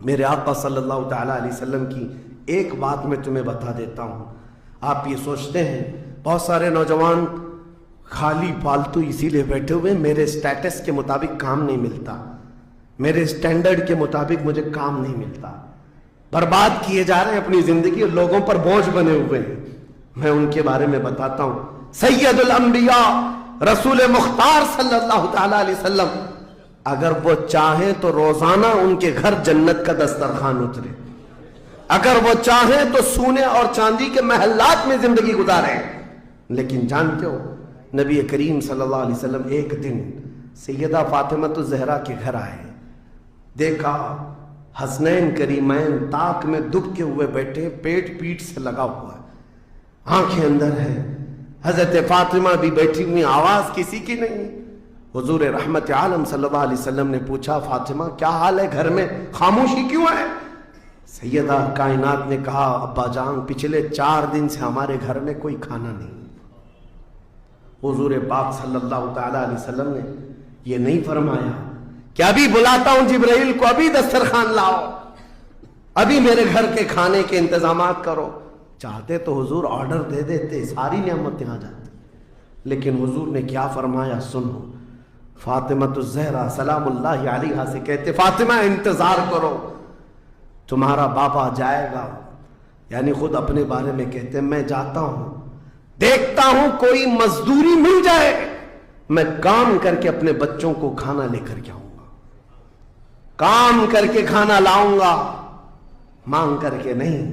میرے آقا صلی اللہ تعالیٰ علیہ وسلم کی ایک بات میں تمہیں بتا دیتا ہوں. آپ یہ سوچتے ہیں بہت سارے نوجوان خالی فالتو اسی لیے بیٹھے ہوئے میرے سٹیٹس کے مطابق کام نہیں ملتا, میرے سٹینڈرڈ کے مطابق مجھے کام نہیں ملتا, برباد کیے جا رہے ہیں اپنی زندگی اور لوگوں پر بوجھ بنے ہوئے ہیں. میں ان کے بارے میں بتاتا ہوں. سید الانبیاء رسول مختار صلی اللہ تعالیٰ علیہ وسلم اگر وہ چاہیں تو روزانہ ان کے گھر جنت کا دسترخوان اترے, اگر وہ چاہیں تو سونے اور چاندی کے محلات میں زندگی گزاریں. لیکن جانتے ہو نبی کریم صلی اللہ علیہ وسلم ایک دن سیدہ فاطمہ الزہرا کے گھر آئے, دیکھا حسنین کریمین تاک میں دبکے ہوئے بیٹھے, پیٹ پیٹ سے لگا ہوا ہے, آنکھیں اندر ہیں. حضرت فاطمہ بھی بیٹھی ہوئی, آواز کسی کی نہیں. حضور رحمت عالم صلی اللہ علیہ وسلم نے پوچھا فاطمہ کیا حال ہے, گھر میں خاموشی کیوں ہے؟ سیدہ کائنات نے کہا ابا جان پچھلے 4 دن سے ہمارے گھر میں کوئی کھانا نہیں. حضور پاک صلی اللہ تعالیٰ علیہ وسلم نے یہ نہیں فرمایا کہ ابھی بلاتا ہوں جبرائیل کو, ابھی دسترخوان لاؤ, ابھی میرے گھر کے کھانے کے انتظامات کرو. چاہتے تو حضور آرڈر دے دیتے, ساری نعمتیں آ جاتی. لیکن حضور نے کیا فرمایا سنو. فاطمہ الزہرا سلام اللہ علیہا سے کہتے فاطمہ انتظار کرو, تمہارا بابا جائے گا. یعنی خود اپنے بارے میں کہتے میں جاتا ہوں, دیکھتا ہوں کوئی مزدوری مل جائے, میں کام کر کے اپنے بچوں کو کھانا لے کر کے آؤں گا, کام کر کے کھانا لاؤں گا, مانگ کر کے نہیں.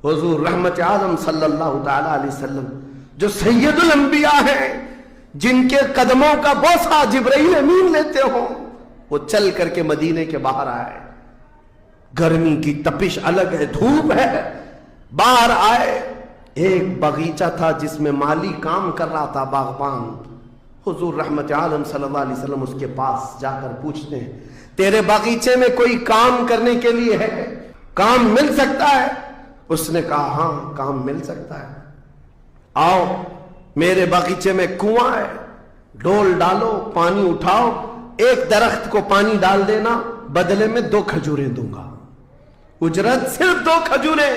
حضور رحمت عالم صلی اللہ تعالیٰ علیہ وسلم جو سید الانبیاء ہیں, جن کے قدموں کا بوسہ جبرائیل امین لیتے ہوں, وہ چل کر کے مدینے کے باہر آئے. گرمی کی تپش الگ ہے, دھوپ ہے, باہر آئے. ایک باغیچہ تھا جس میں مالی کام کر رہا تھا, باغبان. حضور رحمت عالم صلی اللہ علیہ وسلم اس کے پاس جا کر پوچھتے ہیں تیرے باغیچے میں کوئی کام کرنے کے لیے ہے, کام مل سکتا ہے؟ اس نے کہا ہاں کام مل سکتا ہے, آؤ میرے باغیچے میں کنواں ہے, ڈول ڈالو, پانی اٹھاؤ, ایک درخت کو پانی ڈال دینا, بدلے میں 2 کھجوریں دوں گا, اجرت صرف 2 کھجوریں.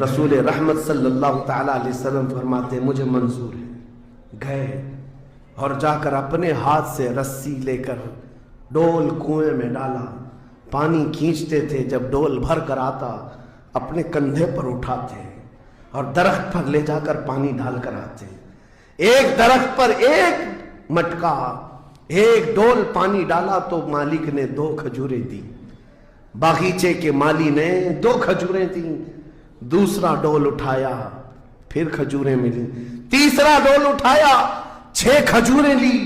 رسول رحمت صلی اللہ تعالیٰ علیہ وسلم فرماتے مجھے منظور ہے. گئے اور جا کر اپنے ہاتھ سے رسی لے کر ڈول کنویں میں ڈالا, پانی کھینچتے تھے, جب ڈول بھر کر آتا اپنے کندھے پر اٹھاتے اور درخت پر لے جا کر پانی ڈال کر آتے. ایک درخت پر ایک مٹکا, ایک ڈول پانی ڈالا تو مالک نے 2 کھجوریں دی, باغیچے کے مالی نے 2 کھجوریں دی. دوسرا ڈول اٹھایا, پھر کھجوریں ملی. تیسرا ڈول اٹھایا, 6 کھجوریں لی.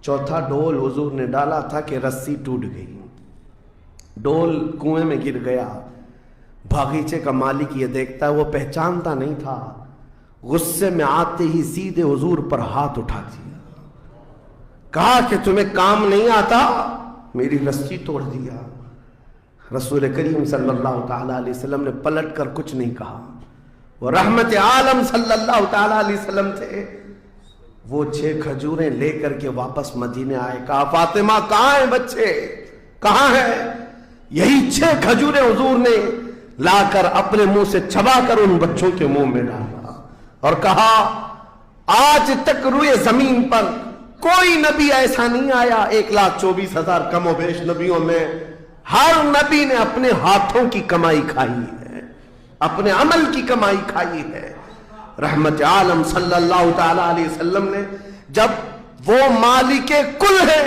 چوتھا ڈول حضور نے ڈالا تھا کہ رسی ٹوٹ گئی, ڈول کنویں میں گر گیا. باغیچے کا مالک یہ دیکھتا ہے, وہ پہچانتا نہیں تھا, غصے میں آتے ہی سیدھے حضور پر ہاتھ اٹھا دیا, کہا کہ تمہیں کام نہیں آتا, میری رسی توڑ دیا. رسول کریم صلی اللہ تعالیٰ علیہ وسلم نے پلٹ کر کچھ نہیں کہا. وہ رحمت عالم صلی اللہ تعالیٰ علیہ وسلم تھے. وہ 6 کھجوریں لے کر کے واپس مدینے آئے. کہا فاطمہ کہاں ہیں بچے, کہاں ہیں؟ یہی 6 کھجوریں حضور نے لا کر اپنے منہ سے چبا کر ان بچوں کے منہ میں ڈالا اور کہا آج تک روئے زمین پر کوئی نبی ایسا نہیں آیا, 1,24,000 کم و بیش نبیوں میں ہر نبی نے اپنے ہاتھوں کی کمائی کھائی ہے, اپنے عمل کی کمائی کھائی ہے. رحمت عالم صلی اللہ تعالیٰ علیہ وسلم نے جب وہ مالک کل ہے,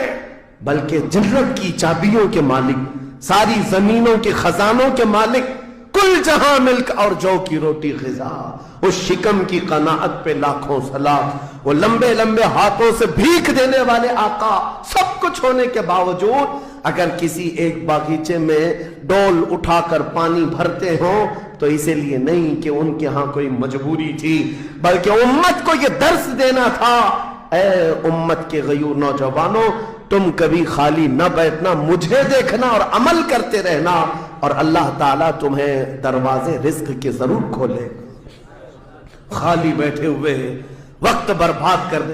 بلکہ جنت کی چابیوں کے مالک, ساری زمینوں کے خزانوں کے مالک, کل جہاں ملک اور جو کی روٹی غذا, اس شکم کی قناعت پہ لاکھوں صلاۃ, وہ لمبے لمبے ہاتھوں سے بھیک دینے والے آقا, سب کچھ ہونے کے باوجود اگر کسی ایک باغیچے میں ڈول اٹھا کر پانی بھرتے ہوں تو اسی لیے نہیں کہ ان کے ہاں کوئی مجبوری تھی, بلکہ امت کو یہ درس دینا تھا, اے امت کے غیور نوجوانوں تم کبھی خالی نہ بیٹھنا, مجھے دیکھنا اور عمل کرتے رہنا, اور اللہ تعالیٰ تمہیں دروازے رزق کے ضرور کھولے. خالی بیٹھے ہوئے وقت برباد کر دے